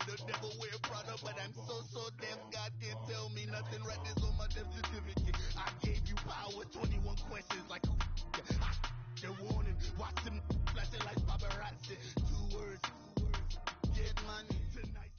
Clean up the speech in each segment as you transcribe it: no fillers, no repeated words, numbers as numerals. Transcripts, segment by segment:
The devil wear Prada, but I'm so deaf. God can't tell me nothing. Right this on my death certificate. I gave you power, 21 questions like who the warning. Watch them flashing like paparazzi. 2 words. Get money tonight.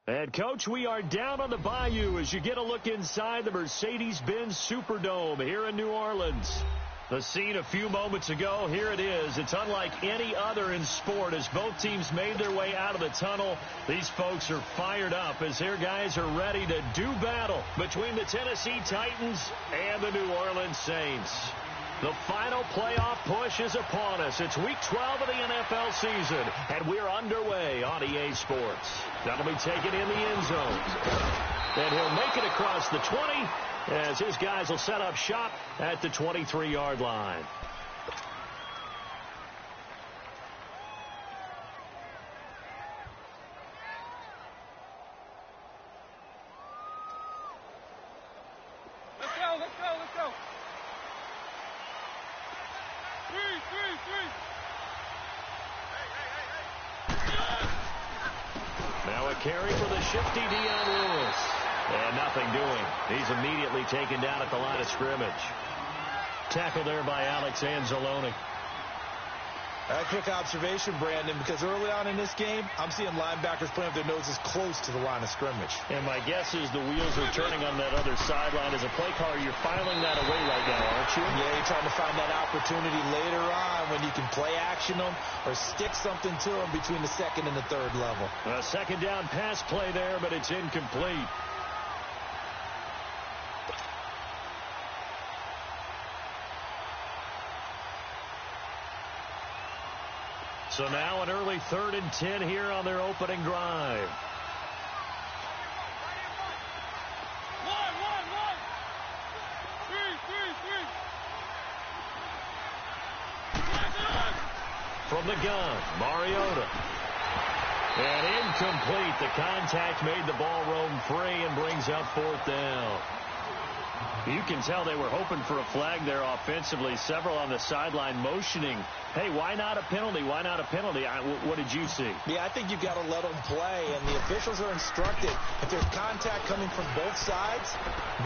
And, Coach, we are down on the bayou as you get a look inside the Mercedes-Benz Superdome here in New Orleans. The scene a few moments ago, here it is. It's unlike any other in sport as both teams made their way out of the tunnel. These folks are fired up as their guys are ready to do battle between the Tennessee Titans and the New Orleans Saints. The final playoff push is upon us. It's Week 12 of the NFL season, and we're underway on EA Sports. That'll be taken in the end zone. And he'll make it across the 20 as his guys will set up shop at the 23-yard line. Let's go. 3. Now a carry for the shifty Dion Lewis. And nothing doing. He's immediately taken down at the line of scrimmage. Tackle there by Alex Anzalone. A quick observation, Brandon, because early on in this game, I'm seeing linebackers playing with their noses close to the line of scrimmage. And my guess is the wheels are turning on that other sideline. As a play caller, you're filing that away right now, aren't you? Yeah, you're trying to find that opportunity later on when you can play action them or stick something to them between the second and the third level. A second down pass play there, but it's incomplete. So now an early 3rd and 10 here on their opening drive. From the gun, Mariota. And incomplete. The contact made the ball roam free and brings up 4th down. You can tell they were hoping for a flag there offensively. Several on the sideline motioning, hey, why not a penalty? Why not a penalty? What did you see? Yeah, I think you've got to let them play, and the officials are instructed. If there's contact coming from both sides,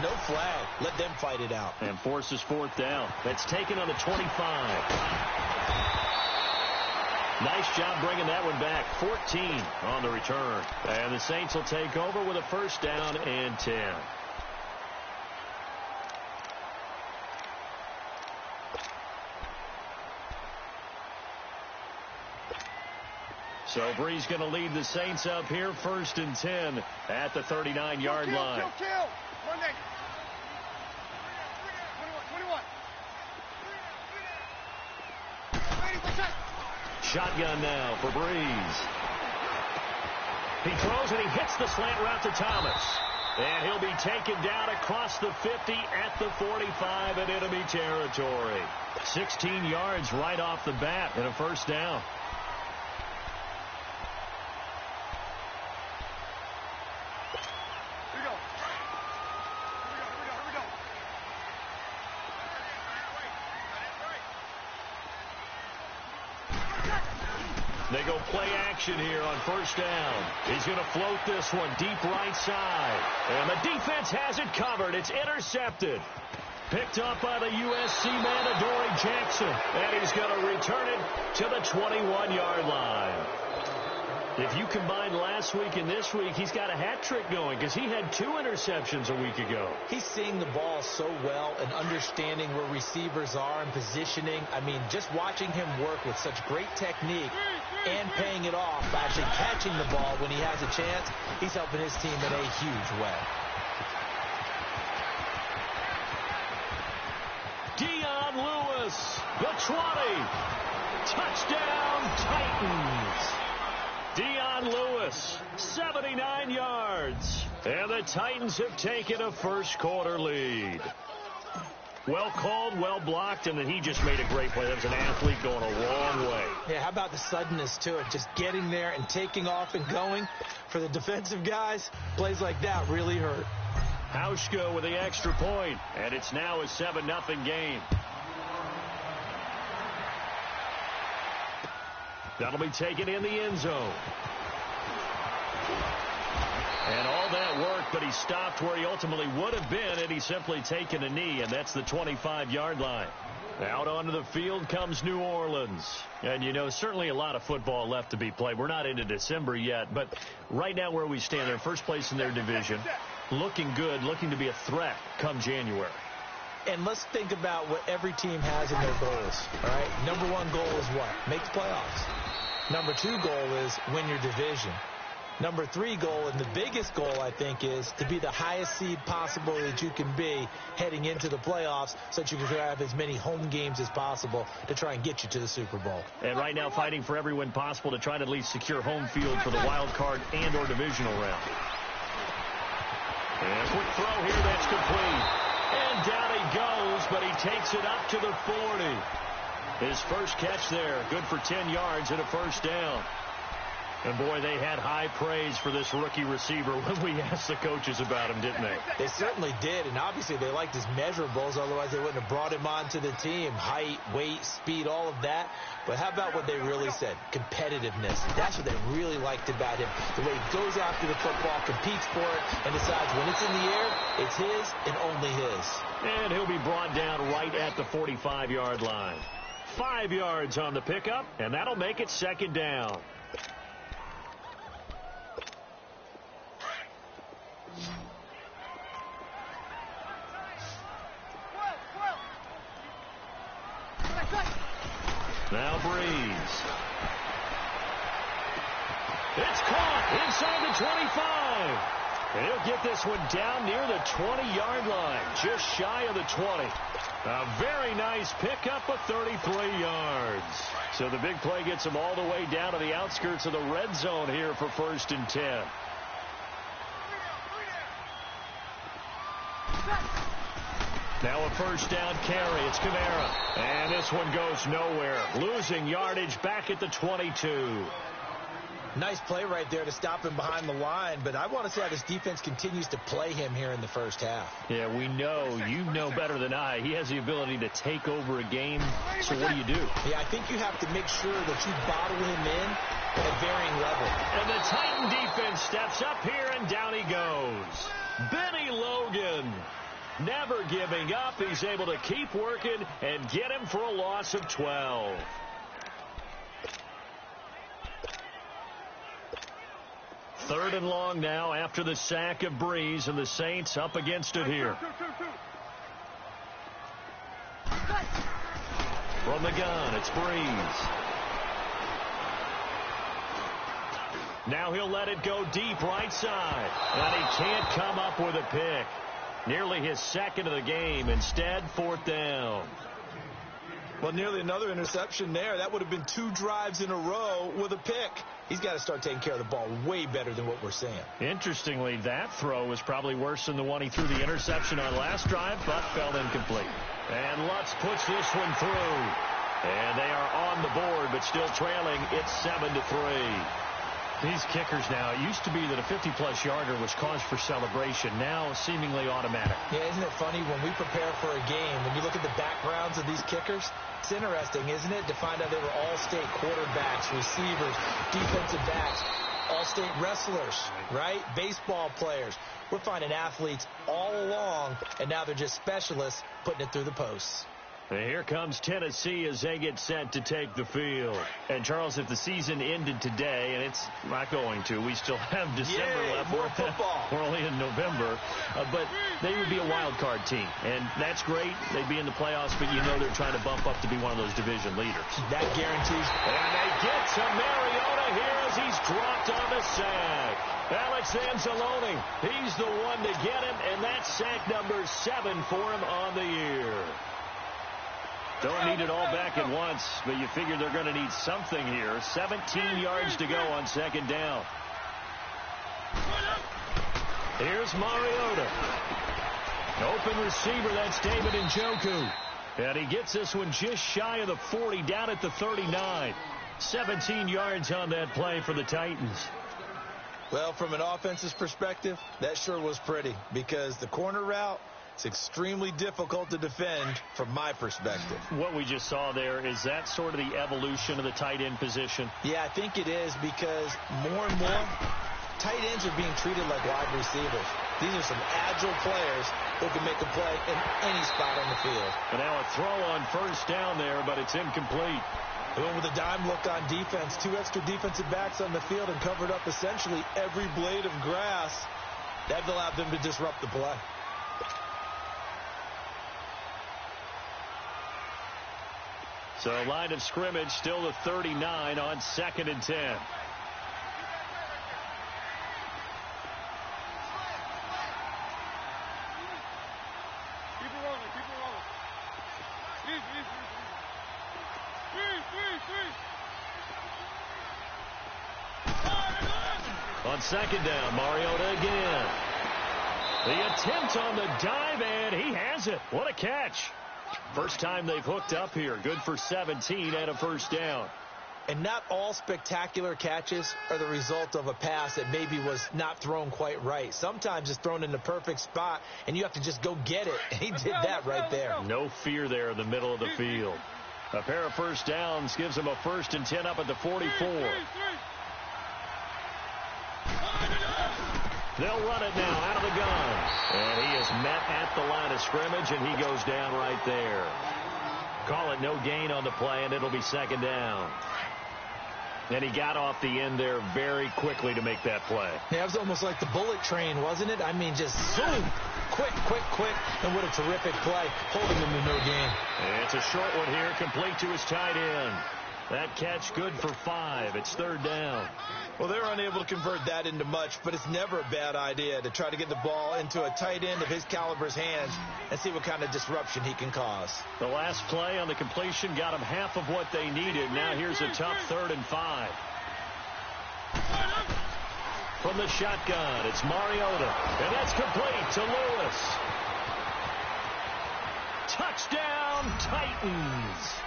no flag. Let them fight it out. And forces 4th down. That's taken on the 25. Nice job bringing that one back. 14 on the return. And the Saints will take over with a 1st down and 10. So Bree's going to lead the Saints up here, 1st and 10 at the 39-yard line. Kill. Monday. 21. Shotgun now for Breeze. He throws and he hits the slant route to Thomas. And he'll be taken down across the 50 at the 45 in enemy territory. 16 yards right off the bat and a 1st down. They go play action here on 1st down. He's going to float this one deep right side. And the defense has it covered. It's intercepted. Picked up by the USC man, Adoree Jackson. And he's going to return it to the 21-yard line. If you combine last week and this week, he's got a hat trick going because he had 2 interceptions a week ago. He's seeing the ball so well and understanding where receivers are and positioning. I mean, just watching him work with such great technique and paying it off, actually catching the ball when he has a chance, he's helping his team in a huge way. Dion Lewis, the 20. Touchdown, Titans. Dion Lewis, 79 yards. And the Titans have taken a 1st quarter lead. Well called, well blocked, and then he just made a great play. That was an athlete going a long way. Yeah, how about the suddenness to it? Just getting there and taking off and going. For the defensive guys, plays like that really hurt. Hauschka with the extra point, and it's now a 7-0 game. That'll be taken in the end zone. but he stopped where he ultimately would have been had he simply taken a knee, and that's the 25-yard line. Out onto the field comes New Orleans. And, you know, certainly a lot of football left to be played. We're not into December yet, but right now where we stand, they're first place in their division, looking good, looking to be a threat come January. And let's think about what every team has in their goals, all right? Number one goal is what? Make the playoffs. Number two goal is win your division. Number three goal, and the biggest goal, I think, is to be the highest seed possible that you can be heading into the playoffs so that you can have as many home games as possible to try and get you to the Super Bowl. And right now fighting for every win possible to try to at least secure home field for the wild card and or divisional round. And a quick throw here, that's complete. And down he goes, but he takes it up to the 40. His first catch there, good for 10 yards and a first down. And, boy, they had high praise for this rookie receiver when we asked the coaches about him, didn't they? They certainly did, and obviously they liked his measurables. Otherwise, they wouldn't have brought him onto the team. Height, weight, speed, all of that. But how about what they really said? Competitiveness. That's what they really liked about him. The way he goes after the football, competes for it, and decides when it's in the air, it's his and only his. And he'll be brought down right at the 45-yard line. 5 yards on the pickup, and that'll make it second down. Now Breeze. It's caught inside the 25. And he'll get this one down near the 20-yard line, just shy of the 20. A very nice pickup of 33 yards. So the big play gets him all the way down to the outskirts of the red zone here for 1st and 10. Now a first down carry. It's Kamara. And this one goes nowhere. Losing yardage back at the 22. Nice play right there to stop him behind the line, but I want to see how this defense continues to play him here in the first half. Yeah, we know. You know better than I. He has the ability to take over a game. So what do? Yeah, I think you have to make sure that you bottle him in at varying levels. And the Titan defense steps up here, and down he goes. Benny Logan. Never giving up. He's able to keep working and get him for a loss of 12. Third and long now after the sack of Breeze, and the Saints up against it here. From the gun, it's Breeze. Now he'll let it go deep right side. And he can't come up with a pick. Nearly his second of the game. Instead, 4th down. Well, nearly another interception there. That would have been 2 drives in a row with a pick. He's got to start taking care of the ball way better than what we're seeing. Interestingly, that throw was probably worse than the one he threw the interception on last drive, but fell incomplete. And Lutz puts this one through. And they are on the board, but still trailing. It's 7-3. These kickers now, it used to be that a 50-plus yarder was cause for celebration. Now, seemingly automatic. Yeah, isn't it funny when we prepare for a game, when you look at the backgrounds of these kickers, it's interesting, isn't it, to find out they were all-state quarterbacks, receivers, defensive backs, all-state wrestlers, right? Baseball players. We're finding athletes all along, and now they're just specialists putting it through the posts. And here comes Tennessee as they get set to take the field. And, Charles, if the season ended today, and it's not going to, we still have December left. More football. We're only in November. But they would be a wild card team. And that's great. They'd be in the playoffs, but you know they're trying to bump up to be one of those division leaders. That guarantees. And they get to Mariota here as he's dropped on the sack. Alex Anzalone, he's the one to get him, and that's sack number 7 for him on the year. Don't need it all back at once, but you figure they're going to need something here. 17 yards to go on 2nd down. Here's Mariota. Open receiver, that's David Njoku. And he gets this one just shy of the 40, down at the 39. 17 yards on that play for the Titans. Well, from an offense's perspective, that sure was pretty, because the corner route, it's extremely difficult to defend from my perspective. What we just saw there, is that sort of the evolution of the tight end position? Yeah, I think it is, because more and more, tight ends are being treated like wide receivers. These are some agile players who can make a play in any spot on the field. And now a throw on first down there, but it's incomplete. Going with a dime look on defense. 2 extra defensive backs on the field and covered up essentially every blade of grass. That allowed them to disrupt the play. So line of scrimmage still the 39 on 2nd and 10. Keep it rolling, keep it rolling. Easy. On 2nd down, Mariota again. The attempt on the dive, and he has it. What a catch. First time they've hooked up here. Good for 17 and a first down. And not all spectacular catches are the result of a pass that maybe was not thrown quite right. Sometimes it's thrown in the perfect spot, and you have to just go get it. And he did that right there. No fear there in the middle of the field. A pair of first downs gives him a 1st and 10 up at the 44. They'll run it now out of the gun. And he is met at the line of scrimmage, and he goes down right there. Call it no gain on the play, and it'll be 2nd down. And he got off the end there very quickly to make that play. Yeah, it was almost like the bullet train, wasn't it? I mean, just zoom. Quick. And what a terrific play, holding him to no gain. And it's a short one here, complete to his tight end. That catch good for 5. It's 3rd down. Well, they're unable to convert that into much, but it's never a bad idea to try to get the ball into a tight end of his caliber's hands and see what kind of disruption he can cause. The last play on the completion got them half of what they needed. Now here's a tough 3rd and 5. From the shotgun, it's Mariota, and that's complete to Lewis. Touchdown, Titans.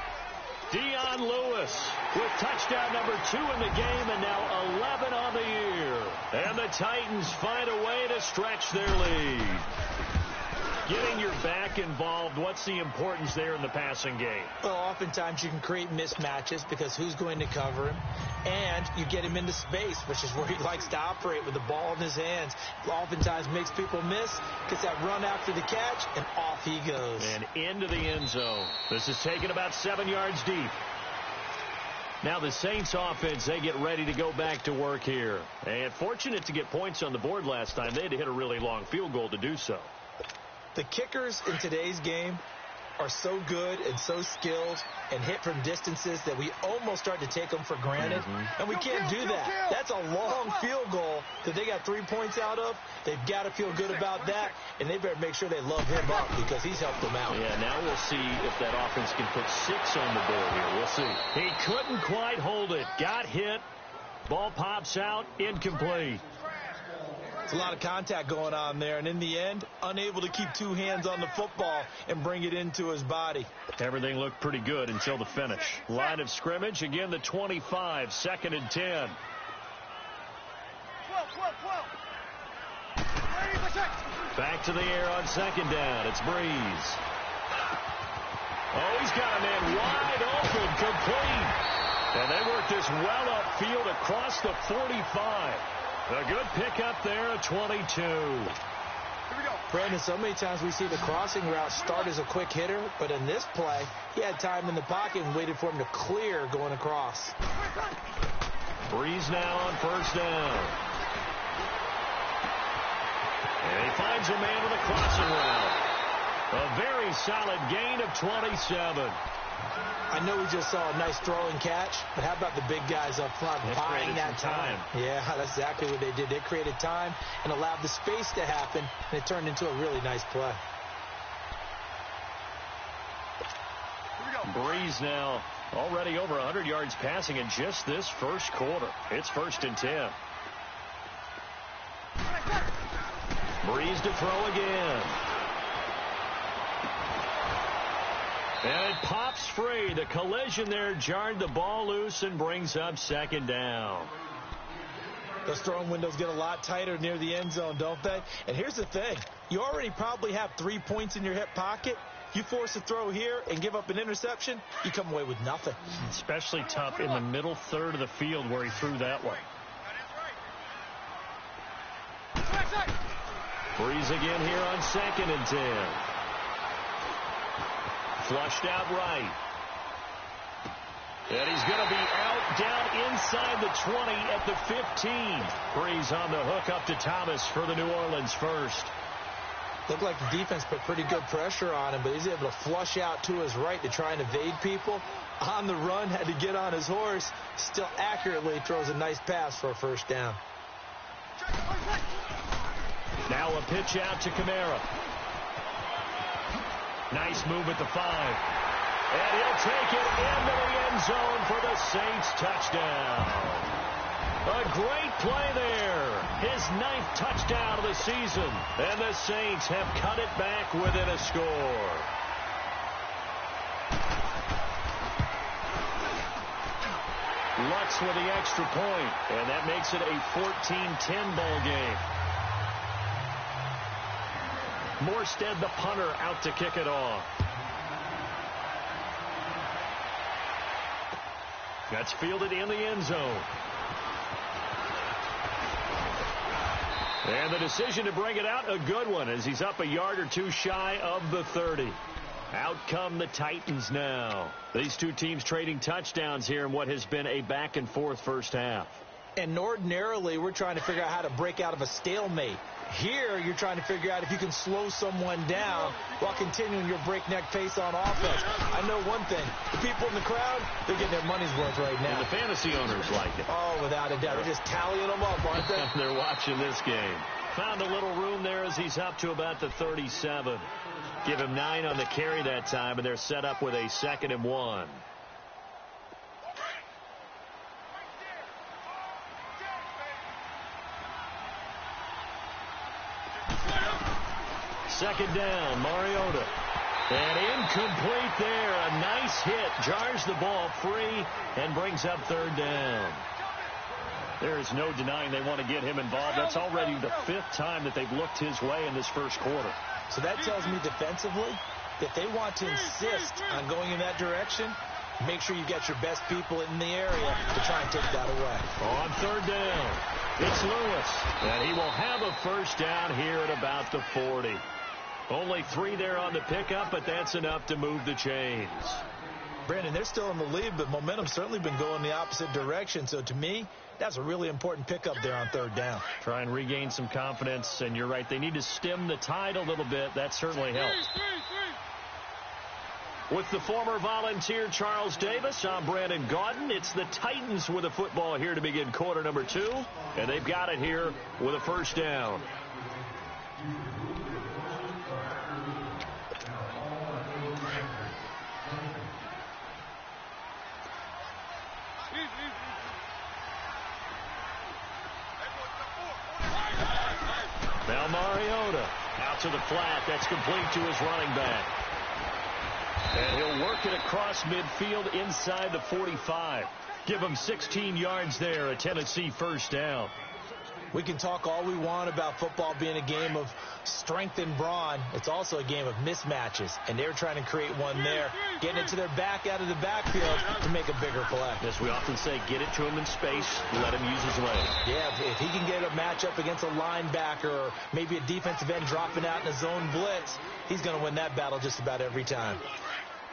Dion Lewis with touchdown number 2 in the game, and now 11 on the year. And the Titans find a way to stretch their lead. Getting your back involved, what's the importance there in the passing game? Well, oftentimes you can create mismatches because who's going to cover him? And you get him into space, which is where he likes to operate with the ball in his hands. Oftentimes makes people miss, gets that run after the catch, and off he goes. And into the end zone. This is taken about 7 yards deep. Now the Saints offense, they get ready to go back to work here. And fortunate to get points on the board last time. They had to hit a really long field goal to do so. The kickers in today's game are so good and so skilled and hit from distances that we almost start to take them for granted. And we can't do that. That's a long field goal that they got 3 points out of. They've got to feel good about that, and they better make sure they love him up because he's helped them out. Yeah, now we'll see if that offense can put 6 on the board here. We'll see. He couldn't quite hold it. Got hit. Ball pops out. Incomplete. A lot of contact going on there, and in the end, unable to keep 2 hands on the football and bring it into his body. Everything looked pretty good until the finish. Line of scrimmage, again the 25, 2nd and 10. Back to the air on 2nd down. It's Breeze. Oh, he's got a man wide open, complete. And they work this well upfield across the 45. A good pickup there at 22. Here we go. Brandon, so many times we see the crossing route start as a quick hitter, but in this play, he had time in the pocket and waited for him to clear going across. Breeze now on 1st down. And he finds a man with a crossing route. A very solid gain of 27. I know we just saw a nice throw and catch, but how about the big guys up front buying that time? Yeah, that's exactly what they did. They created time and allowed the space to happen, and it turned into a really nice play. Breeze now already over 100 yards passing in just this first quarter. It's 1st and 10. Breeze to throw again. And it pops free. The collision there jarred the ball loose and brings up 2nd down. Those throwing windows get a lot tighter near the end zone, don't they? And here's the thing. You already probably have 3 points in your hip pocket. You force a throw here and give up an interception, you come away with nothing. Especially tough in the middle third of the field where he threw that one. Breeze again here on 2nd and 10. Flushed out right. And he's going to be out down inside the 20 at the 15. Breeze on the hook up to Thomas for the New Orleans first. Looked like the defense put pretty good pressure on him, but he's able to flush out to his right to try and evade people. On the run, had to get on his horse. Still accurately throws a nice pass for a first down. Now a pitch out to Kamara. Nice move at the 5. And he'll take it into the end zone for the Saints touchdown. A great play there. His 9th touchdown of the season. And the Saints have cut it back within a score. Lutz with the extra point, and that makes it a 14-10 ball game. Morstead, the punter, out to kick it off. That's fielded in the end zone. And the decision to bring it out, a good one, as he's up a yard or two shy of the 30. Out come the Titans now. These two teams trading touchdowns here in what has been a back-and-forth first half. And ordinarily, we're trying to figure out how to break out of a stalemate. Here, you're trying to figure out if you can slow someone down while continuing your breakneck pace on offense. I know one thing. The people in the crowd, they're getting their money's worth right now. And the fantasy owners like it. Oh, without a doubt. They're just tallying them up, aren't they? They're watching this game. Found a little room there as he's up to about the 37. Give him 9 on the carry that time, and they're set up with a 2nd and 1. Second down, Mariota. And incomplete there. A nice hit. Jars the ball free and brings up 3rd down. There is no denying they want to get him involved. That's already the 5th time that they've looked his way in this first quarter. So that tells me defensively that they want to insist on going in that direction. Make sure you get your best people in the area to try and take that away. On 3rd down, it's Lewis. And he will have a first down here at about the 40. Only 3 there on the pickup, but that's enough to move the chains. Brandon, they're still in the lead, but momentum's certainly been going the opposite direction. So to me, that's a really important pickup there on 3rd down. Try and regain some confidence, and you're right. They need to stem the tide a little bit. That certainly helps. With the former Volunteer Charles Davis, I'm Brandon Gaudin. It's the Titans with a football here to begin quarter number 2, and they've got it here with a first down. Now Mariota out to the flat. That's complete to his running back. And he'll work it across midfield inside the 45. Give him 16 yards there, a Tennessee first down. We can talk all we want about football being a game of strength and brawn. It's also a game of mismatches, and they're trying to create one there, getting it to their back out of the backfield to make a bigger play. As we often say, get it to him in space, let him use his legs. Yeah, if he can get a matchup against a linebacker or maybe a defensive end dropping out in a zone blitz, he's going to win that battle just about every time.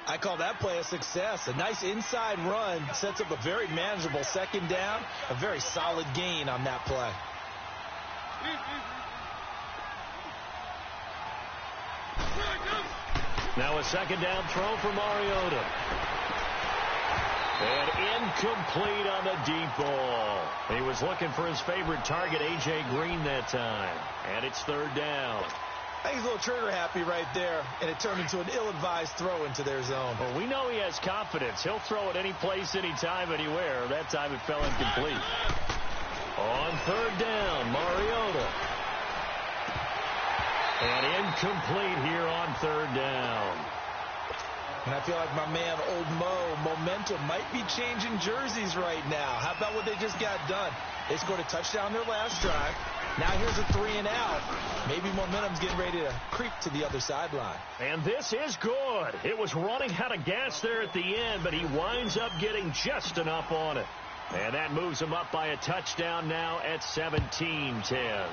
I call that play a success. A nice inside run sets up a very manageable 2nd down, a very solid gain on that play. Now a 2nd down throw for Mariota. And incomplete on the deep ball. He was looking for his favorite target, A.J. Green, that time. And it's 3rd down. I think he's a little trigger happy right there, and it turned into an ill-advised throw into their zone. Well, we know he has confidence. He'll throw it any place, anytime, anywhere. That time it fell incomplete. On 3rd down, Mariota. And incomplete here on 3rd down. And I feel like my man, Old Mo, momentum might be changing jerseys right now. How about what they just got done? They scored a touchdown their last drive. Now here's a 3-and-out. Maybe momentum's getting ready to creep to the other sideline. And this is good. It was running out of gas there at the end, but he winds up getting just enough on it. And that moves him up by a touchdown now at 17-10.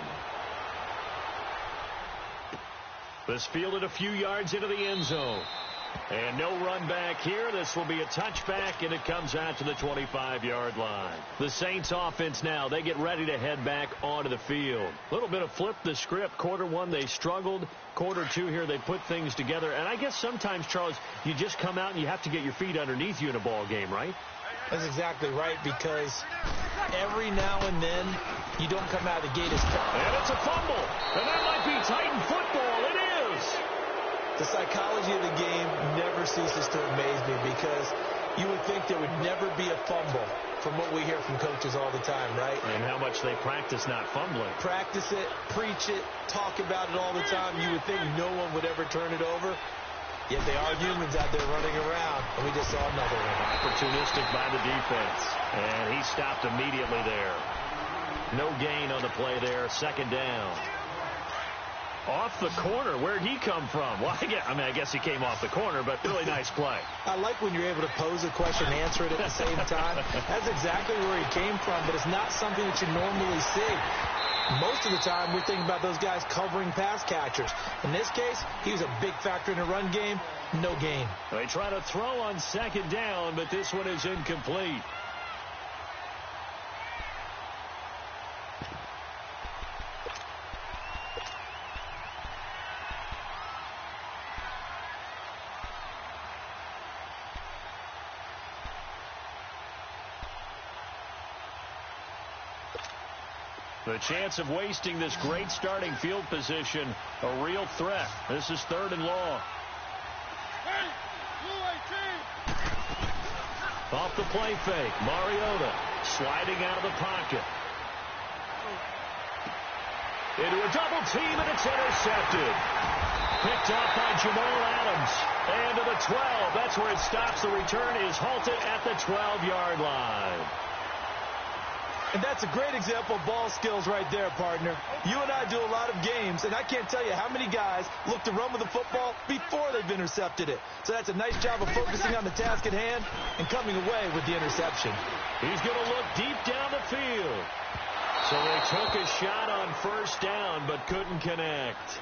This fielded a few yards into the end zone. And no run back here. This will be a touchback, and it comes out to the 25-yard line. The Saints offense now, they get ready to head back onto the field. A little bit of flip the script. Quarter one, they struggled. Quarter two here, they put things together. And I guess sometimes, Charles, you just come out and you have to get your feet underneath you in a ball game, right? That's exactly right, because every now and then you don't come out of the gate as fast. And it's a fumble. And that might be Titan football. It is. The psychology of the game never ceases to amaze me, because you would think there would never be a fumble from what we hear from coaches all the time, right? And how much they practice not fumbling. Practice it, preach it, talk about it all the time. You would think no one would ever turn it over. Yet they are humans out there running around, and we just saw another one. Opportunistic by the defense. And he stopped immediately there. No gain on the play there. Second down. Off the corner. Where'd he come from? Well, I guess he came off the corner, but really nice play. I like when you're able to pose a question and answer it at the same time. That's exactly where he came from, but it's not something that you normally see. Most of the time, we're thinking about those guys covering pass catchers. In this case, he was a big factor in the run game. No gain. They try to throw on second down, but this one is incomplete. The chance of wasting this great starting field position, a real threat. This is 3rd and long. Off the play fake, Mariota sliding out of the pocket. Into a double team, and it's intercepted. Picked off by Jamal Adams. And to the 12. That's where it stops. The return is halted at the 12-yard line. And that's a great example of ball skills right there, partner. You and I do a lot of games, and I can't tell you how many guys look to run with the football before they've intercepted it. So that's a nice job of focusing on the task at hand and coming away with the interception. He's going to look deep down the field. So they took a shot on first down, but couldn't connect.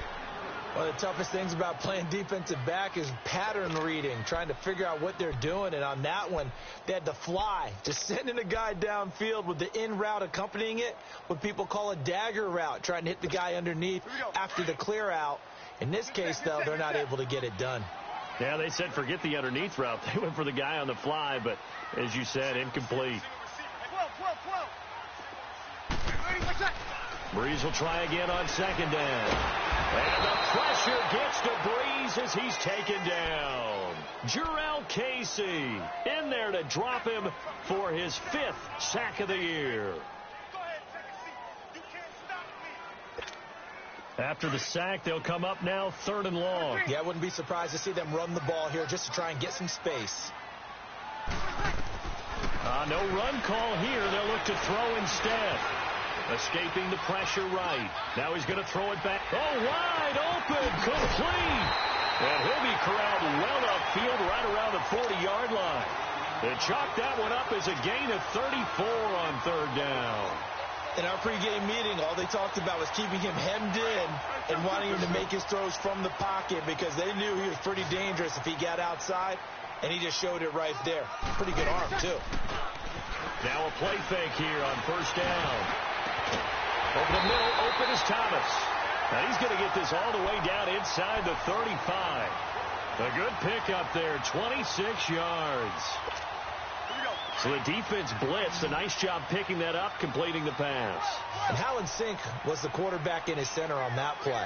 One of the toughest things about playing defensive back is pattern reading, trying to figure out what they're doing. And on that one, they had to fly, just sending a guy downfield with the in route accompanying it, what people call a dagger route, trying to hit the guy underneath after the clear out. In this case, though, they're not able to get it done. Yeah, they said forget the underneath route. They went for the guy on the fly, but as you said, incomplete. Breeze will try again on second down. And the pressure gets to Breeze as he's taken down. Jurrell Casey in there to drop him for his 5th sack of the year. After the sack, they'll come up now 3rd and long. Yeah, I wouldn't be surprised to see them run the ball here just to try and get some space. No run call here. They'll look to throw instead. Escaping the pressure right. Now he's going to throw it back. Oh, wide open. Complete. And he'll be corralled well upfield right around the 40-yard line. They chalked that one up as a gain of 34 on 3rd down. In our pregame meeting, all they talked about was keeping him hemmed in and wanting him to make his throws from the pocket, because they knew he was pretty dangerous if he got outside, and he just showed it right there. Pretty good arm, too. Now a play fake here on first down. Over the middle, open is Thomas. Now he's going to get this all the way down inside the 35. A good pickup there, 26 yards. So the defense blitzed. A nice job picking that up, completing the pass. And Hallen Sink was the quarterback in his center on that play.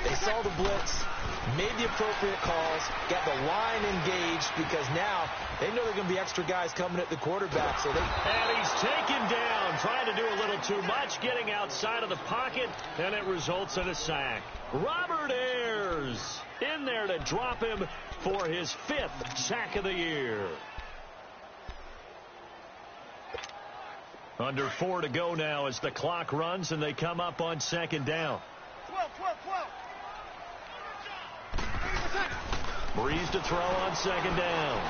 They saw the blitz, made the appropriate calls, got the line engaged, because now they know there are going to be extra guys coming at the quarterback. And he's taken down, trying to do a little too much, getting outside of the pocket, and it results in a sack. Robert Ayers in there to drop him for his 5th sack of the year. Under 4 to go now as the clock runs, and they come up on second down. 12. Breeze to throw on second down.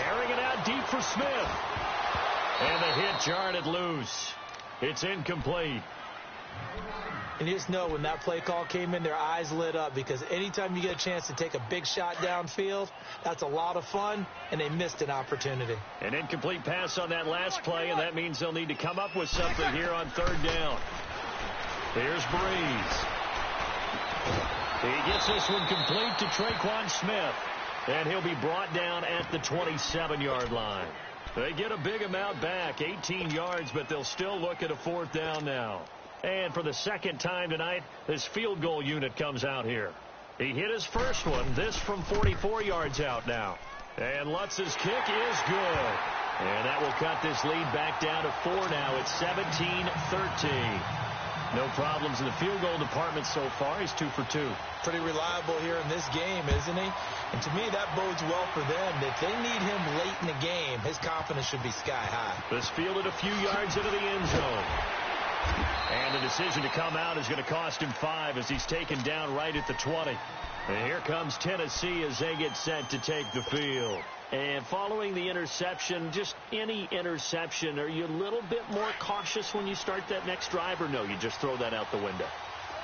Airing it out deep for Smith. And the hit jarred it loose. It's incomplete. And you just know when that play call came in, their eyes lit up, because anytime you get a chance to take a big shot downfield, that's a lot of fun, and they missed an opportunity. An incomplete pass on that last play, and that means they'll need to come up with something here on third down. Here's Breeze. He gets this one complete to Traquan Smith, and he'll be brought down at the 27-yard line. They get a big amount back, 18 yards, but they'll still look at a fourth down now. And for the second time tonight, this field goal unit comes out here. He hit his first one, this from 44 yards out now. And Lutz's kick is good. And that will cut this lead back down to 4 now. It's 17-13. No problems in the field goal department so far. He's 2 for 2. Pretty reliable here in this game, isn't he? And to me, that bodes well for them. If they need him late in the game, his confidence should be sky high. This fielded a few yards into the end zone. And the decision to come out is going to cost him 5 as he's taken down right at the 20. And here comes Tennessee as they get set to take the field. And following the interception, just any interception, are you a little bit more cautious when you start that next drive, or no, you just throw that out the window?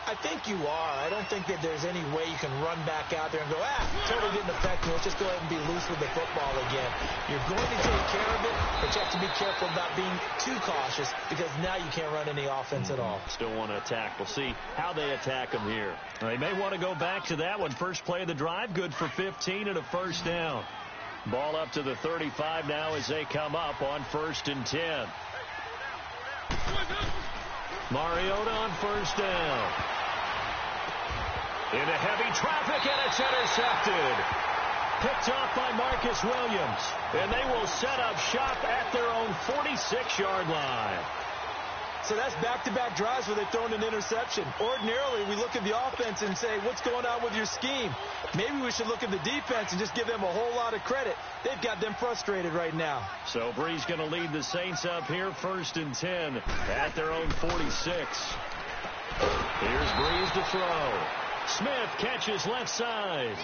I think you are. I don't think that there's any way you can run back out there and go, totally didn't affect me. Let's just go ahead and be loose with the football again. You're going to take care of it, but you have to be careful about being too cautious, because now you can't run any offense at all. Still want to attack. We'll see how they attack them here. They may want to go back to that one. First play of the drive, good for 15 and a first down. Ball up to the 35 now as they come up on 1st and 10. Mariota on first down. Into heavy traffic, and it's intercepted. Picked off by Marcus Williams. And they will set up shop at their own 46-yard line. So that's back-to-back drives where they've thrown an interception. Ordinarily, we look at the offense and say, what's going on with your scheme? Maybe we should look at the defense and just give them a whole lot of credit. They've got them frustrated right now. So Breeze going to lead the Saints up here, 1st and 10 at their own 46. Here's Breeze to throw. Smith catches left side.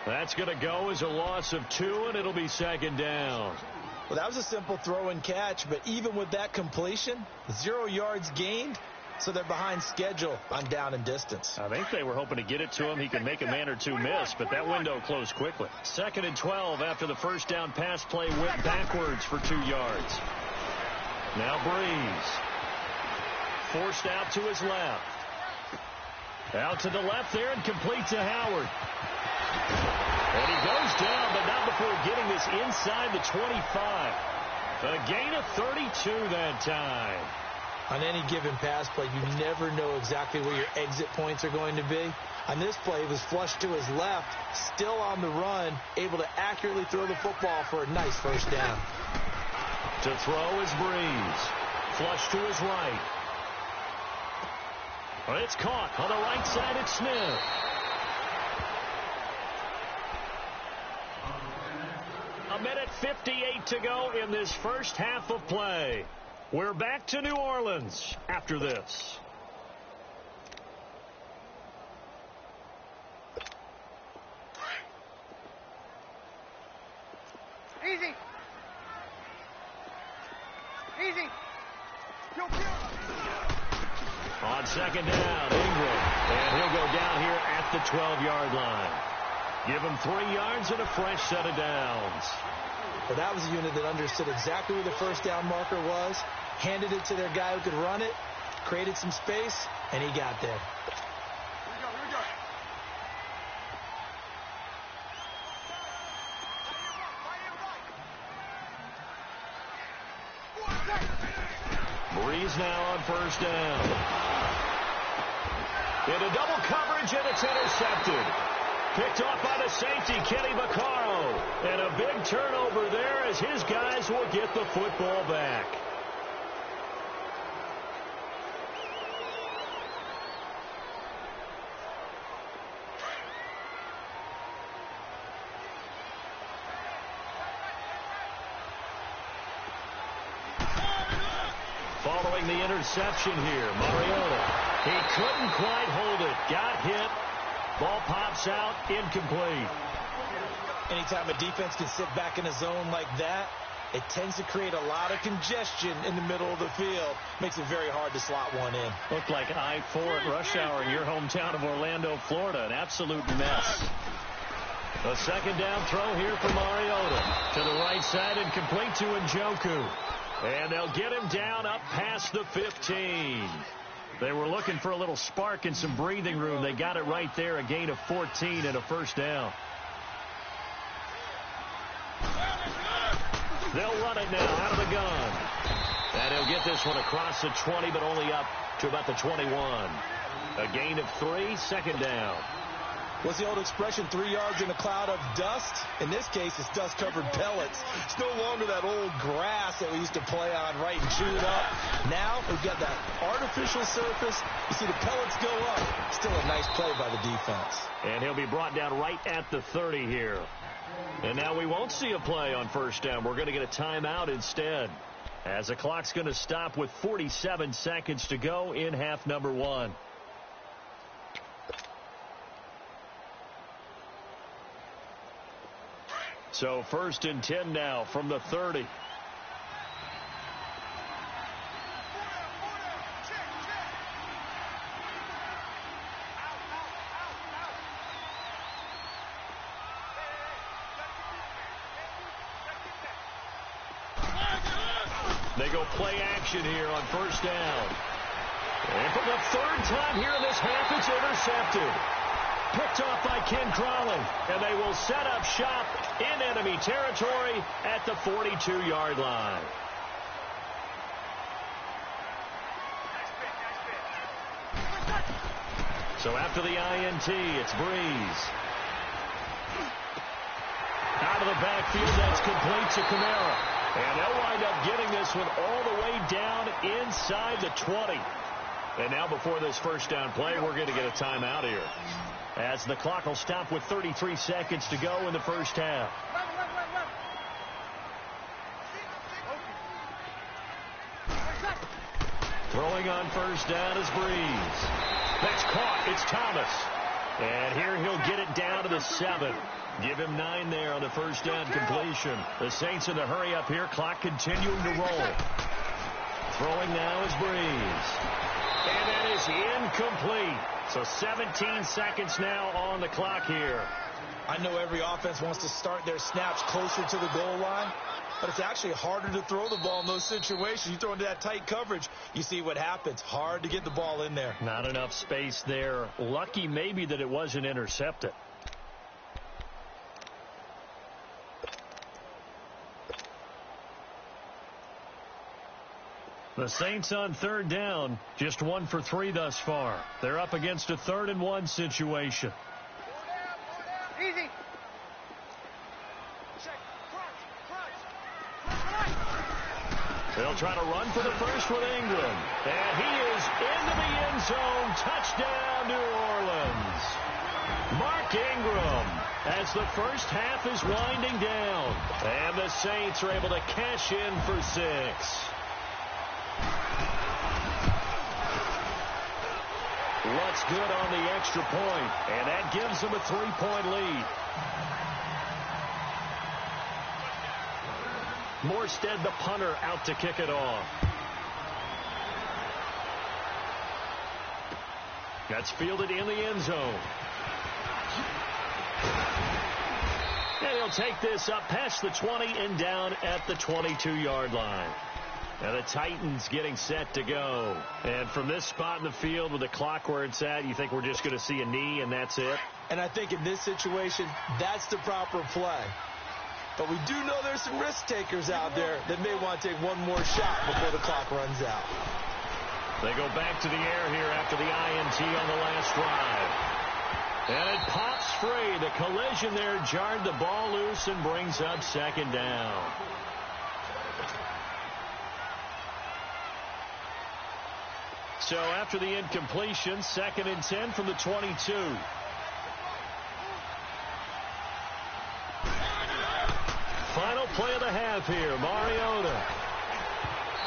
That's going to go as a loss of 2, and it'll be 2nd down. Well, that was a simple throw and catch, but even with that completion, 0 yards gained, so they're behind schedule on down and distance. I think they were hoping to get it to him. He could make a man or two miss, but that window closed quickly. 2nd and 12 after the first down pass play went backwards for 2 yards. Now Breeze. Forced out to his left. Out to the left there and complete to Howard. And he goes down, but not before getting this inside the 25. A gain of 32 that time. On any given pass play, you never know exactly where your exit points are going to be. On this play, it was flushed to his left, still on the run, able to accurately throw the football for a nice first down. To throw is Breeze. Flush to his right. It's caught on the right side. It's Smith. A minute 58 to go in this first half of play. We're back to New Orleans after this. Easy. Easy. On 2nd down, Ingram. And he'll go down here at the 12-yard line. Give him 3 yards and a fresh set of downs. Well, that was a unit that understood exactly where the first down marker was, handed it to their guy who could run it, created some space, and he got there. Breeze now on first down. Into double coverage, and it's intercepted. Picked off by the safety, Kenny Vaccaro. And a big turnover there as his guys will get the football back. Following the interception here, Mariota. He couldn't quite hold it. Got hit. Ball pops out, incomplete. Anytime a defense can sit back in a zone like that, it tends to create a lot of congestion in the middle of the field. Makes it very hard to slot one in. Looked like I-4 at rush hour in your hometown of Orlando, Florida. An absolute mess. A second down throw here for Mariota. To the right side and complete to Njoku. And they'll get him down up past the 15. They were looking for a little spark and some breathing room. They got it right there, a gain of 14 and a first down. They'll run it now out of the gun. And he'll get this one across the 20, but only up to about the 21. A gain of 3, second down. What's the old expression, 3 yards in a cloud of dust? In this case, it's dust-covered pellets. It's no longer that old grass that we used to play on, right, and chew it up. Now we've got that artificial surface. You see the pellets go up. Still a nice play by the defense. And he'll be brought down right at the 30 here. And now we won't see a play on first down. We're going to get a timeout instead, as the clock's going to stop with 47 seconds to go in half number 1. So 1st and 10 now from the 30. They go play action here on first down. And for the 3rd time here in this half, it's intercepted. Picked off by Ken Crawley, and they will set up shop in enemy territory at the 42-yard line. So after the INT, it's Breeze. Out of the backfield, that's complete to Kamara. And they'll wind up getting this one all the way down inside the 20. And now before this first down play, we're going to get a timeout here, as the clock will stop with 33 seconds to go in the first half. Throwing on first down is Breeze. That's caught. It's Thomas. And here he'll get it down to the 7. Give him 9 there on the first down completion. The Saints in the hurry up here. Clock continuing to roll. Throwing now is Breeze. And that is incomplete. So 17 seconds now on the clock here. I know every offense wants to start their snaps closer to the goal line, but it's actually harder to throw the ball in those situations. You throw into that tight coverage, you see what happens. Hard to get the ball in there. Not enough space there. Lucky maybe that it wasn't intercepted. The Saints on 3rd down, just 1 for 3 thus far. They're up against a 3rd and 1 situation. Easy. They'll try to run for the first with Ingram. And he is into the end zone. Touchdown, New Orleans. Mark Ingram, as the first half is winding down. And the Saints are able to cash in for 6. Looks good on the extra point, and that gives them a 3-point lead. Morstead, the punter, out to kick it off. That's fielded in the end zone. And he'll take this up past the 20 and down at the 22-yard line. And the Titans getting set to go. And from this spot in the field with the clock where it's at, you think we're just going to see a knee and that's it? And I think in this situation, that's the proper play. But we do know there's some risk takers out there that may want to take one more shot before the clock runs out. They go back to the air here after the INT on the last drive. And it pops free. The collision there jarred the ball loose and brings up 2nd down. So after the incompletion, 2nd and 10 from the 22. Final play of the half here. Mariota.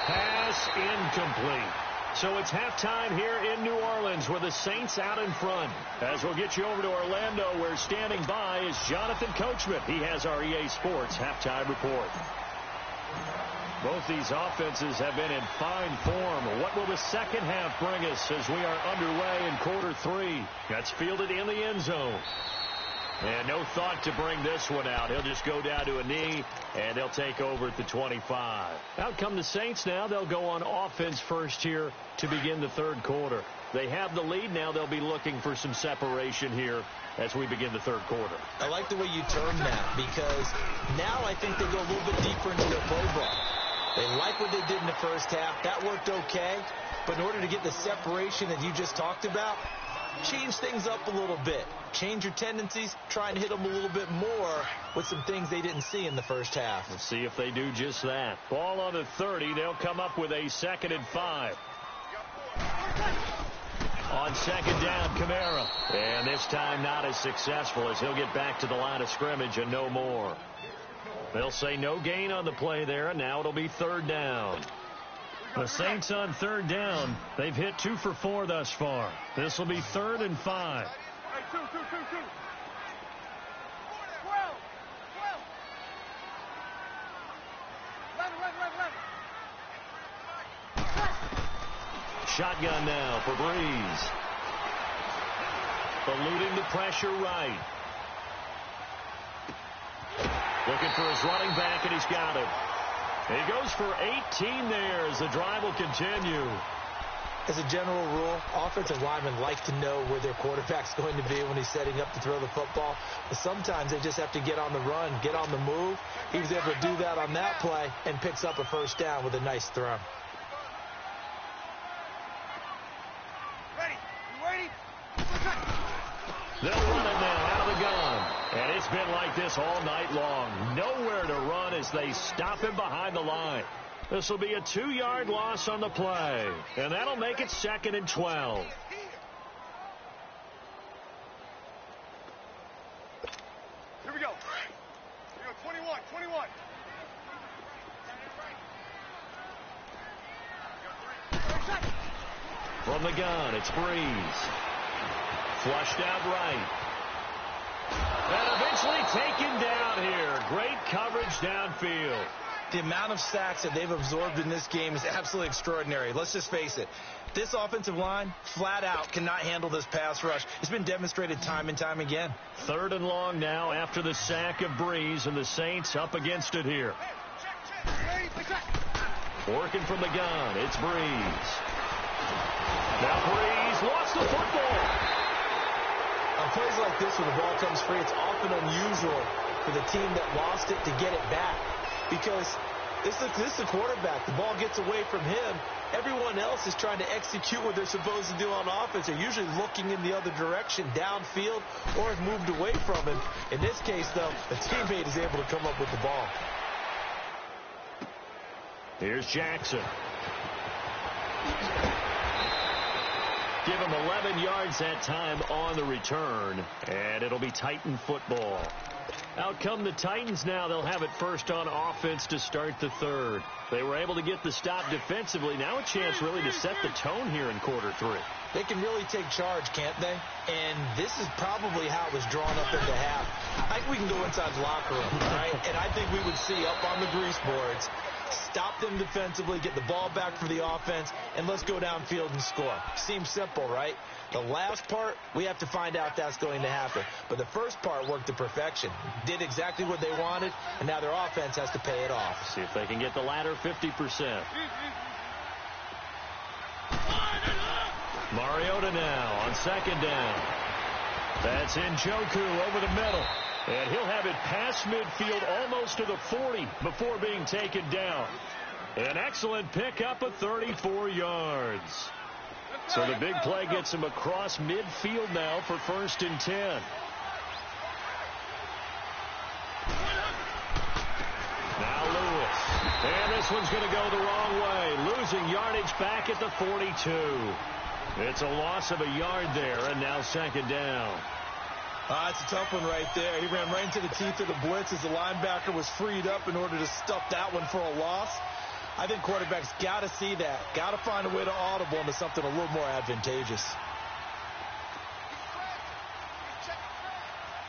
Pass incomplete. So it's halftime here in New Orleans with the Saints out in front. As we'll get you over to Orlando, where standing by is Jonathan Coachman. He has our EA Sports halftime report. Both these offenses have been in fine form. What will the second half bring us as we are underway in quarter 3? That's fielded in the end zone. And no thought to bring this one out. He'll just go down to a knee, and they'll take over at the 25. Out come the Saints now. They'll go on offense first here to begin the third quarter. They have the lead. Now they'll be looking for some separation here as we begin the third quarter. I like the way you term that, because now I think they go a little bit deeper into their playbook. They like what they did in the first half. That worked okay. But in order to get the separation that you just talked about, change things up a little bit. Change your tendencies. Try and hit them a little bit more with some things they didn't see in the first half. Let's see if they do just that. Ball on the 30. They'll come up with a 2nd and 5. On second down, Kamara. And this time not as successful as he'll get back to the line of scrimmage and no more. They'll say no gain on the play there, and now it'll be 3rd down. The Saints on 3rd down. They've hit 2 for 4 thus far. This will be 3rd and 5. Hey, two. 12. Shotgun now for Breeze. Eluding the pressure right. Looking for his running back, and he's got him. He goes for 18 there as the drive will continue. As a general rule, offensive linemen like to know where their quarterback's going to be when he's setting up to throw the football. But sometimes they just have to get on the run, get on the move. He was able to do that on that play and picks up a 1st down with a nice throw. Ready? They'll run it now out of the gun. And it's been like this all night long. Nowhere to run as they stop him behind the line. This will be a 2-yard loss on the play. And that'll make it 2nd and 12. Here we go. 21. From the gun, it's Breeze. Flushed out right. And eventually taken down here. Great coverage downfield. The amount of sacks that they've absorbed in this game is absolutely extraordinary. Let's just face it. This offensive line, flat out, cannot handle this pass rush. It's been demonstrated time and time again. 3rd and long now after the sack of Breeze, and the Saints up against it here. Working from the gun, it's Breeze. Now Breeze lost the football. On plays like this, when the ball comes free, it's often unusual for the team that lost it to get it back. Because this is the quarterback. The ball gets away from him. Everyone else is trying to execute what they're supposed to do on offense. They're usually looking in the other direction, downfield, or have moved away from him. In this case, though, the teammate is able to come up with the ball. Here's Jackson. Give him 11 yards that time on the return, and it'll be Titan football. Out come the Titans now. They'll have it first on offense to start the 3rd. They were able to get the stop defensively. Now a chance really to set the tone here in quarter 3. They can really take charge, can't they? And this is probably how it was drawn up in the half. I think we can go inside the locker room, all right? And I think we would see up on the grease boards, stop them defensively, get the ball back for the offense, and let's go downfield and score. Seems simple, right? The last part, we have to find out if that's going to happen. But the first part worked to perfection. Did exactly what they wanted, and now their offense has to pay it off. See if they can get the latter 50%. Mariota now on 2nd down. That's Njoku over the middle. And he'll have it past midfield almost to the 40 before being taken down. An excellent pickup of 34 yards. So the big play gets him across midfield now for 1st and 10. Now Lewis. And this one's going to go the wrong way. Losing yardage back at the 42. It's a loss of a yard there, and now 2nd down. It's a tough one right there. He ran right into the teeth of the blitz as the linebacker was freed up in order to stuff that one for a loss. I think quarterbacks got to see that. Got to find a way to audible into something a little more advantageous.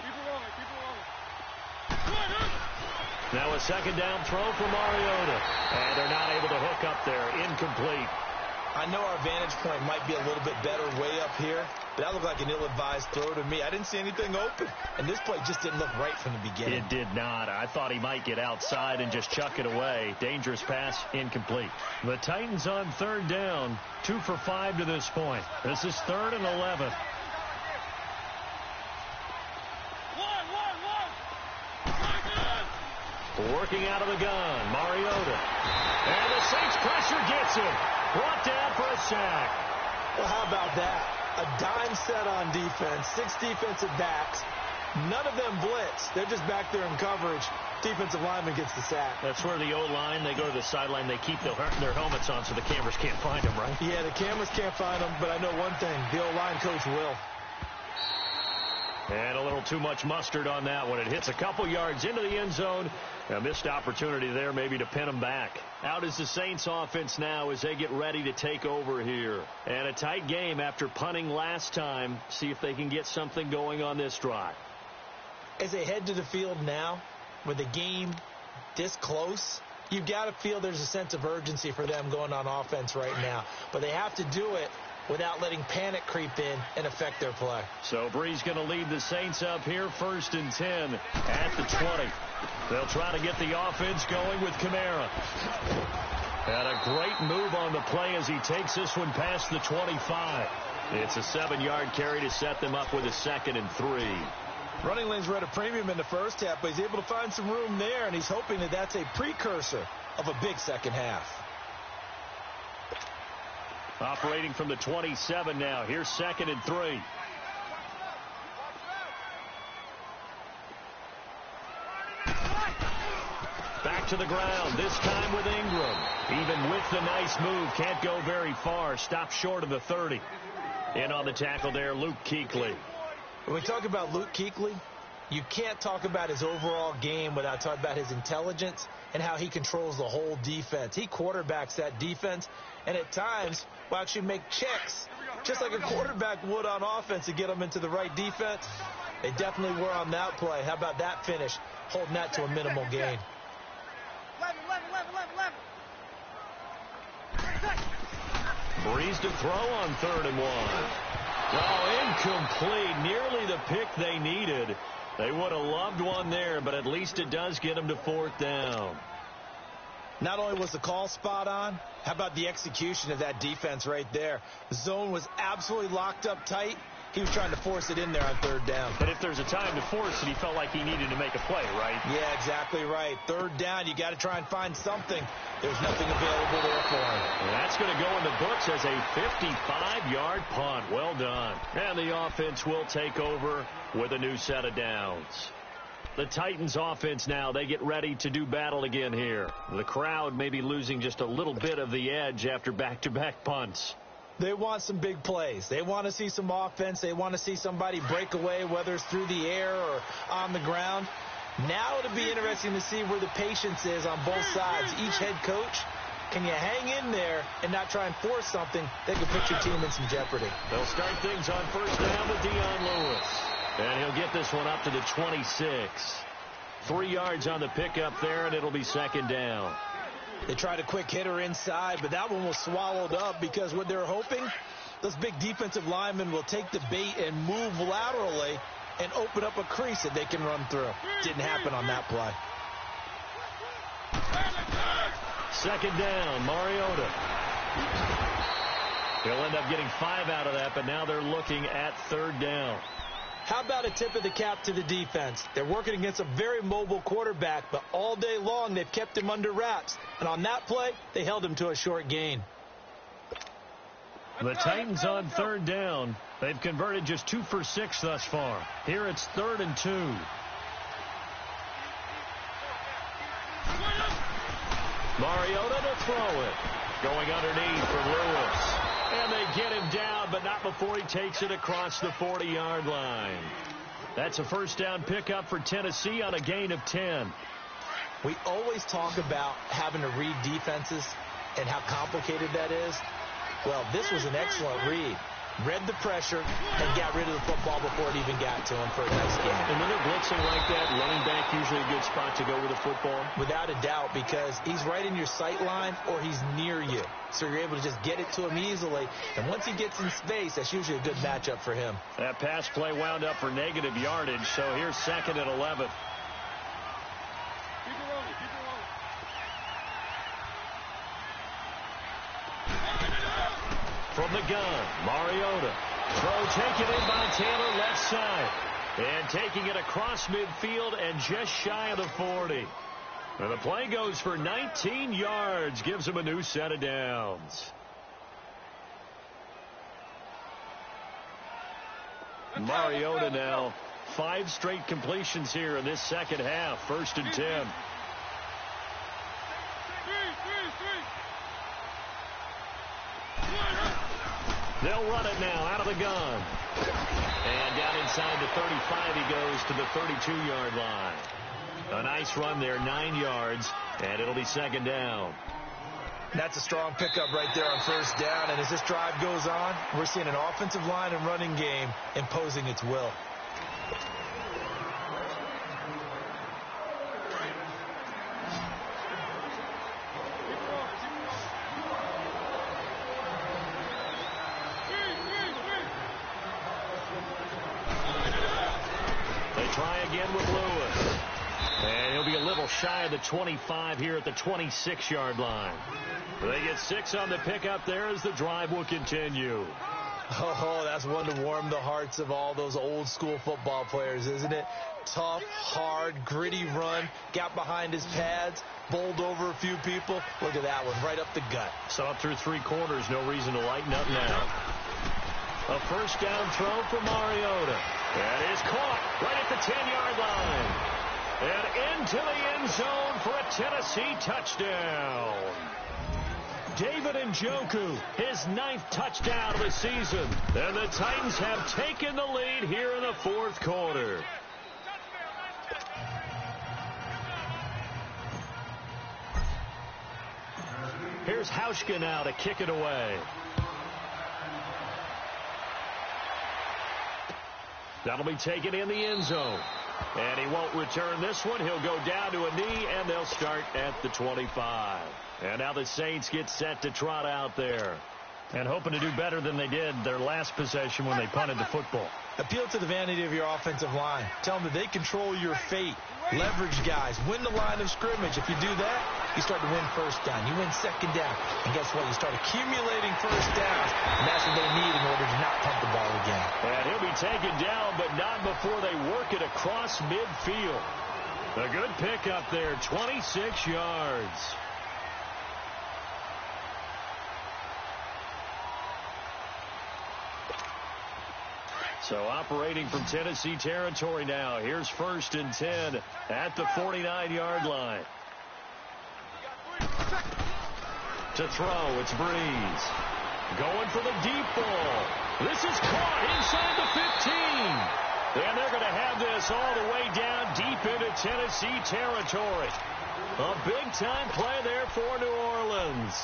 Keep it rolling. Now a second down throw for Mariota. And they're not able to hook up there. Incomplete. I know our vantage point might be a little bit better way up here, but that looked like an ill-advised throw to me. I didn't see anything open, and this play just didn't look right from the beginning. It did not. I thought he might get outside and just chuck it away. Dangerous pass, incomplete. The Titans on third down, 2 for 5 to this point. This is 3rd and 11. Working out of the gun, Mariota. And the Saints pressure gets him. Brought down for a sack. Well, how about that? A dime set on defense, 6 defensive backs. None of them blitz. They're just back there in coverage. Defensive lineman gets the sack. That's where the O-line, they go to the sideline, they keep their helmets on so the cameras can't find them, right? Yeah, the cameras can't find them, but I know one thing. The O-line coach will. And a little too much mustard on that one. It hits a couple yards into the end zone. A missed opportunity there maybe to pin them back. Out is the Saints offense now as they get ready to take over here. And a tight game after punting last time. See if they can get something going on this drive. As they head to the field now, with the game this close, you've got to feel there's a sense of urgency for them going on offense right now. But they have to do it without letting panic creep in and affect their play. So Bree's going to lead the Saints up here 1st and 10 at the 20. They'll try to get the offense going with Kamara. And a great move on the play as he takes this one past the 25. It's a 7-yard carry to set them up with a 2nd and 3. Running lanes were at a premium in the first half, but he's able to find some room there, and he's hoping that that's a precursor of a big second half. Operating from the 27 now. Here's 2nd and 3. Back to the ground, this time with Ingram. Even with the nice move, can't go very far. Stops short of the 30. In on the tackle there, Luke Kuechly. When we talk about Luke Kuechly, you can't talk about his overall game without talking about his intelligence and how he controls the whole defense. He quarterbacks that defense, and at times will actually make checks, just like a quarterback would on offense to get them into the right defense. They definitely were on that play. How about that finish, holding that to a minimal gain. Breeze to throw on 3rd and 1. Oh, incomplete. Nearly the pick they needed. They would have loved one there, but at least it does get them to 4th down. Not only was the call spot on, how about the execution of that defense right there? The zone was absolutely locked up tight. He was trying to force it in there on 3rd down. But if there's a time to force it, he felt like he needed to make a play, right? Yeah, exactly right. 3rd down, you got to try and find something. There's nothing available there for him. And that's going to go in the books as a 55-yard punt. Well done. And the offense will take over with a new set of downs. The Titans offense now, they get ready to do battle again here. The crowd may be losing just a little bit of the edge after back-to-back punts. They want some big plays. They want to see some offense. They want to see somebody break away, whether it's through the air or on the ground. Now it'll be interesting to see where the patience is on both sides. Each head coach, can you hang in there and not try and force something that could put your team in some jeopardy? They'll start things on 1st down with Dion Lewis. And he'll get this one up to the 26. 3 yards on the pickup there, and it'll be 2nd down. They tried a quick hitter inside, but that one was swallowed up because what they're hoping, those big defensive linemen will take the bait and move laterally and open up a crease that they can run through. Didn't happen on that play. 2nd down, Mariota. He'll end up getting 5 out of that, but now they're looking at 3rd down. How about a tip of the cap to the defense? They're working against a very mobile quarterback, but all day long they've kept him under wraps. And on that play, they held him to a short gain. The Titans on 3rd down. They've converted just 2 for 6 thus far. Here it's 3rd and 2. Mariota to throw it. Going underneath for Lewis. And they get him down, but not before he takes it across the 40-yard line. That's a 1st down pickup for Tennessee on a gain of 10. We always talk about having to read defenses and how complicated that is. Well, this was an excellent read. read the pressure, and got rid of the football before it even got to him for a nice gain. And when they're blitzing like that, running back usually a good spot to go with the football? Without a doubt, because he's right in your sight line or he's near you. So you're able to just get it to him easily. And once he gets in space, that's usually a good matchup for him. That pass play wound up for negative yardage, so here's 2nd and 11. From the gun, Mariota. Throw taken in by Taylor, left side. And taking it across midfield and just shy of the 40. And the play goes for 19 yards, gives him a new set of downs. Mariota now, 5 straight completions here in this second half. 1st and 10. They'll run it now out of the gun. And down inside the 35 he goes to the 32-yard line. A nice run there, 9 yards, and it'll be 2nd down. That's a strong pickup right there on 1st down, and as this drive goes on, we're seeing an offensive line and running game imposing its will. They try again with Lewis. And he'll be a little shy of the 25 here at the 26-yard line. They get 6 on the pickup there as the drive will continue. Oh, that's one to warm the hearts of all those old-school football players, isn't it? Tough, hard, gritty run. Got behind his pads, bowled over a few people. Look at that one, right up the gut. So up through 3 quarters, no reason to lighten up now. A 1st down throw for Mariota. That is caught right at the 10-yard line. And into the end zone for a Tennessee touchdown. David Njoku, his 9th touchdown of the season. And the Titans have taken the lead here in the 4th quarter. Here's Hauschka now to kick it away. That'll be taken in the end zone. And he won't return this one. He'll go down to a knee, and they'll start at the 25. And now the Saints get set to trot out there. And hoping to do better than they did their last possession when they punted the football. Appeal to the vanity of your offensive line. Tell them that they control your fate. Leverage guys. Win the line of scrimmage. If you do that, you start to win 1st down. You win 2nd down. And guess what? You start accumulating 1st downs. And that's what they need in order to not punt the ball again. And he'll be taken down, but not before they work it across midfield. A good pickup there, 26 yards. So operating from Tennessee territory now. Here's 1st and 10 at the 49-yard line. To throw, it's Breeze. Going for the deep ball. This is caught inside the 15. And they're going to have this all the way down deep into Tennessee territory. A big-time play there for New Orleans.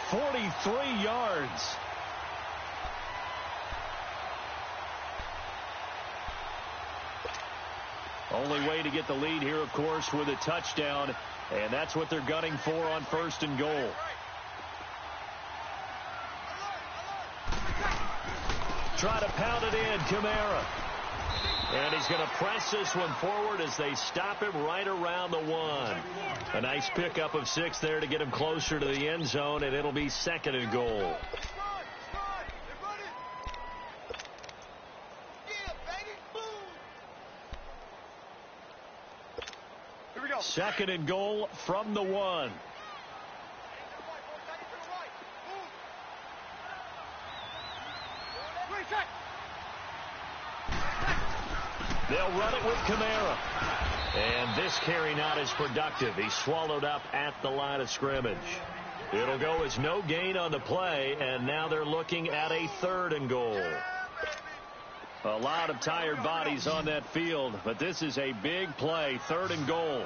43 yards. Only way to get the lead here, of course, with a touchdown. And that's what they're gunning for on 1st and goal. Try to pound it in, Kamara. And he's going to press this one forward as they stop him right around the 1. A nice pickup of 6 there to get him closer to the end zone, and it'll be 2nd and goal. 2nd and goal from the 1. They'll run it with Kamara. And this carry not as productive. He's swallowed up at the line of scrimmage. It'll go as no gain on the play, and now they're looking at a 3rd and goal. A lot of tired bodies on that field, but this is a big play. 3rd and goal.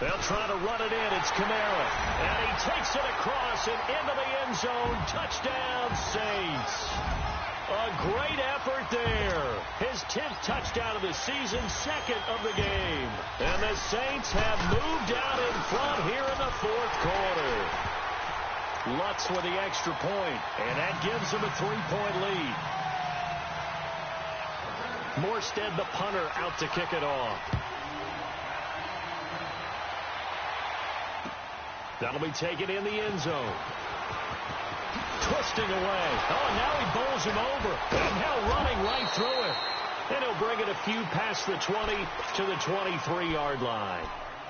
They'll try to run it in. It's Kamara. And he takes it across and into the end zone. Touchdown, Saints. A great effort there. His 10th touchdown of the season, 2nd of the game. And the Saints have moved out in front here in the 4th quarter. Lutz with the extra point, and that gives them a 3-point lead. Morstead, the punter, out to kick it off. That'll be taken in the end zone. Twisting away. Oh, now he bowls him over. And now running right through it. And he'll bring it a few past the 20 to the 23-yard line.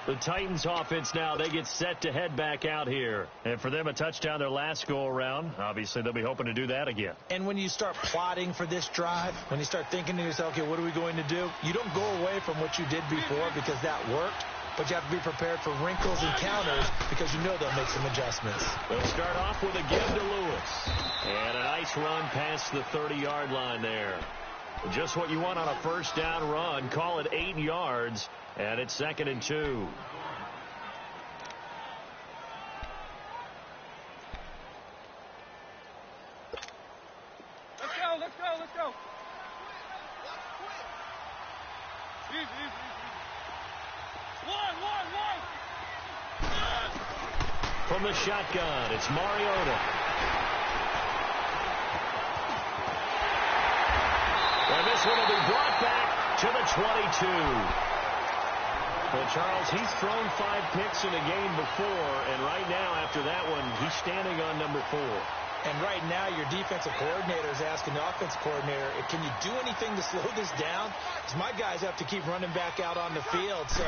The Titans offense now, they get set to head back out here. And for them, a touchdown their last go-around. Obviously, they'll be hoping to do that again. And when you start plotting for this drive, when you start thinking to yourself, okay, what are we going to do? You don't go away from what you did before because that worked. But you have to be prepared for wrinkles and counters because you know they'll make some adjustments. They'll start off with a give to Lewis. And a nice run past the 30-yard line there. Just what you want on a first down run. Call it 8 yards. And it's 2nd and 2. Let's go, let's go, let's go. Easy, easy, easy. One. From the shotgun, it's Mariota. And this one will be brought back to the 22. Well, Charles, he's thrown 5 picks in a game before, and right now, after that one, he's standing on number 4. And right now, your defensive coordinator is asking the offensive coordinator, can you do anything to slow this down? Because my guys have to keep running back out on the field. So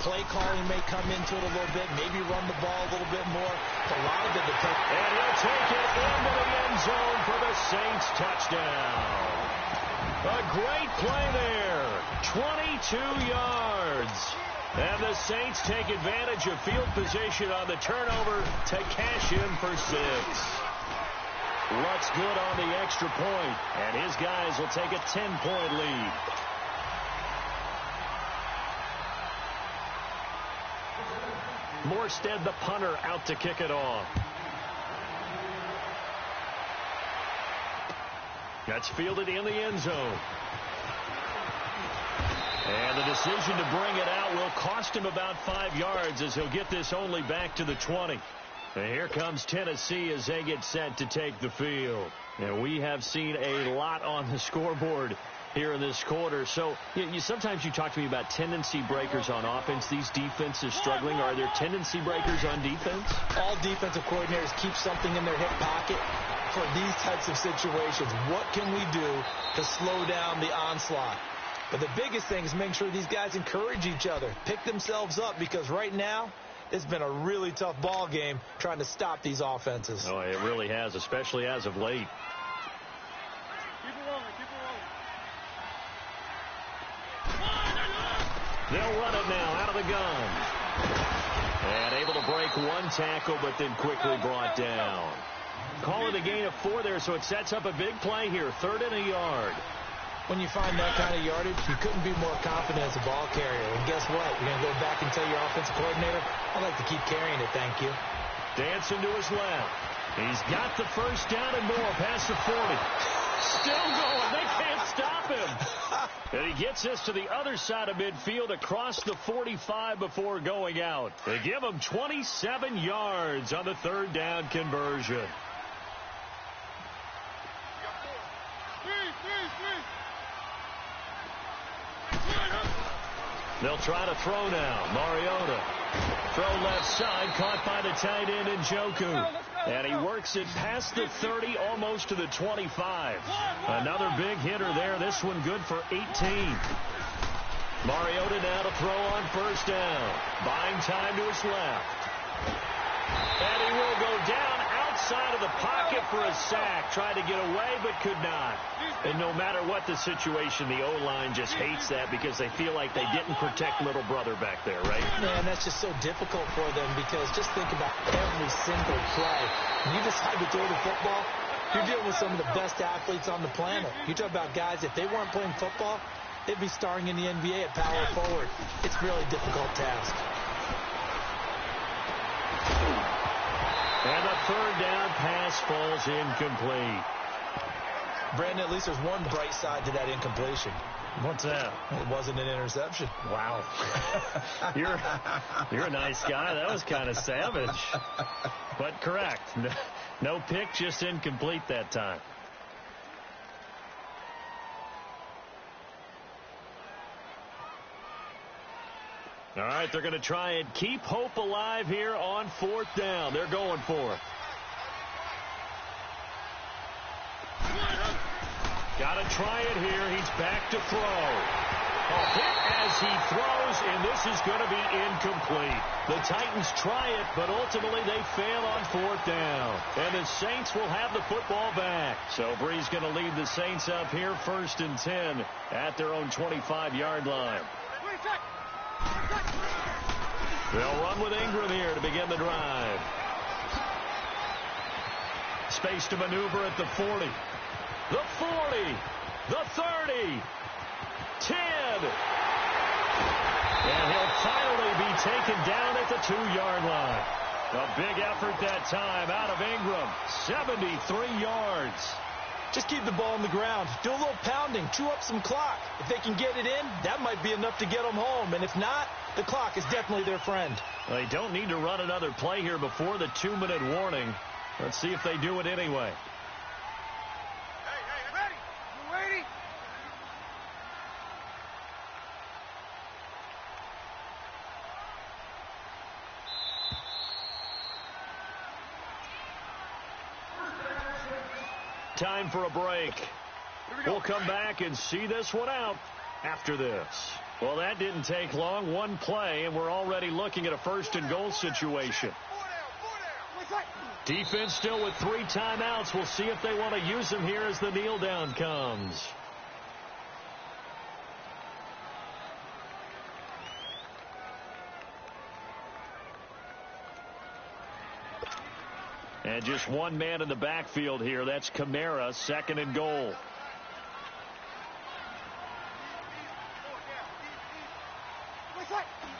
play calling may come into it a little bit, maybe run the ball a little bit more. A lot of it depends. And he'll take it into the end zone for the Saints touchdown. A great play there. 22 yards. And the Saints take advantage of field position on the turnover to cash in for 6. Lutz good on the extra point, and his guys will take a 10-point lead. Morstead, the punter, out to kick it off. That's fielded in the end zone. And the decision to bring it out will cost him about 5 yards as he'll get this only back to the 20. And here comes Tennessee as they get set to take the field. And we have seen a lot on the scoreboard here in this quarter. So sometimes you talk to me about tendency breakers on offense. These defenses struggling. Are there tendency breakers on defense? All defensive coordinators keep something in their hip pocket for these types of situations. What can we do to slow down the onslaught? But the biggest thing is make sure these guys encourage each other, pick themselves up, because right now, it's been a really tough ball game trying to stop these offenses. Oh, it really has, especially as of late. Keep it rolling, keep it rolling. They'll run it now out of the gun. And able to break one tackle, but then quickly brought down. Call it a gain of 4 there, so it sets up a big play here. 3rd and a yard. When you find that kind of yardage, you couldn't be more confident as a ball carrier. And guess what? You're going to go back and tell your offensive coordinator, I'd like to keep carrying it, thank you. Dancing to his left. He's got the first down and more past the 40. Still going. They can't stop him. And he gets this to the other side of midfield across the 45 before going out. They give him 27 yards on the 3rd down conversion. They'll try to throw now. Mariota. Throw left side, caught by the tight end Njoku. And he works it past the 30, almost to the 25. Another big hitter there. This one good for 18. Mariota now to throw on first down. Buying time to his left. And he will go down outside of the pocket for a sack. Tried to get away, but could not. And no matter what the situation, the O-line just hates that because they feel like they didn't protect little brother back there, right? Man, that's just so difficult for them because just think about every single play. When you decide to throw the football, you're dealing with some of the best athletes on the planet. You talk about guys, if they weren't playing football, they'd be starring in the NBA at power forward. It's a really difficult task. And the third down pass falls incomplete. Brandon, at least there's one bright side to that incompletion. What's that? It wasn't an interception. Wow. You're a nice guy. That was kind of savage. But correct. No pick, just incomplete that time. All right, they're going to try and keep hope alive here on fourth down. They're going for it. Got to try it here. He's back to throw. A hit as he throws, and this is going to be incomplete. The Titans try it, but ultimately they fail on fourth down. And the Saints will have the football back. So Bree's going to lead the Saints up here 1st and 10 at their own 25-yard line. They'll run with Ingram here to begin the drive. Space to maneuver at the 40. The 40, the 30, 10. And he'll finally be taken down at the 2-yard line. A big effort that time out of Ingram. 73 yards. Just keep the ball on the ground. Do a little pounding. Chew up some clock. If they can get it in, that might be enough to get them home. And if not, the clock is definitely their friend. Well, they don't need to run another play here before the 2-minute warning. Let's see if they do it anyway. Time for a break. We'll come back and see this one out after this. Well, that didn't take long. One play, and we're already looking at a 1st and goal situation. Defense still with 3 timeouts. We'll see if they want to use them here as the kneel down comes. And just one man in the backfield here. That's Kamara, 2nd and goal.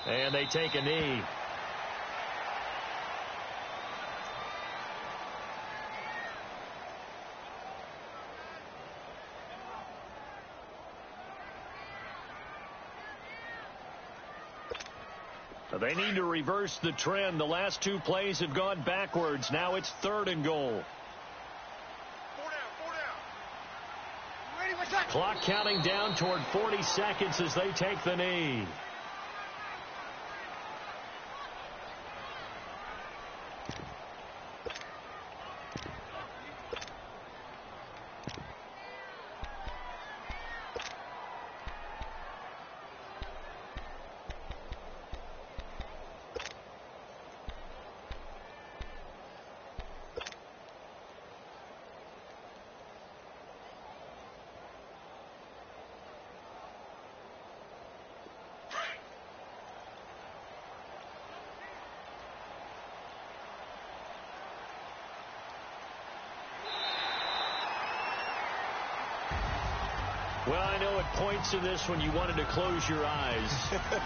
And they take a knee. They need to reverse the trend. The last 2 plays have gone backwards. Now it's 3rd and goal. 4 down. Clock counting down toward 40 seconds as they take the knee. Well, I know at points in this when you wanted to close your eyes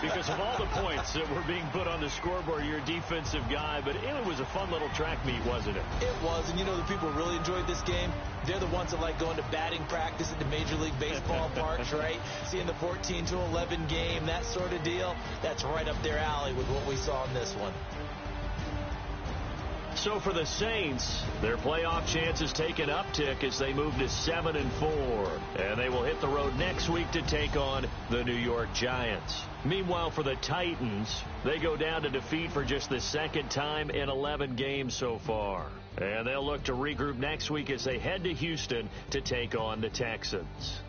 because of all the points that were being put on the scoreboard. You're a defensive guy, but it was a fun little track meet, wasn't it? It was, and you know the people who really enjoyed this game? They're the ones that like going to batting practice at the Major League Baseball parks, right? Seeing the 14-11 game, that sort of deal. That's right up their alley with what we saw in this one. So for the Saints, their playoff chances take an uptick as they move to 7-4. And they will hit the road next week to take on the New York Giants. Meanwhile, for the Titans, they go down to defeat for just the 2nd time in 11 games so far. And they'll look to regroup next week as they head to Houston to take on the Texans.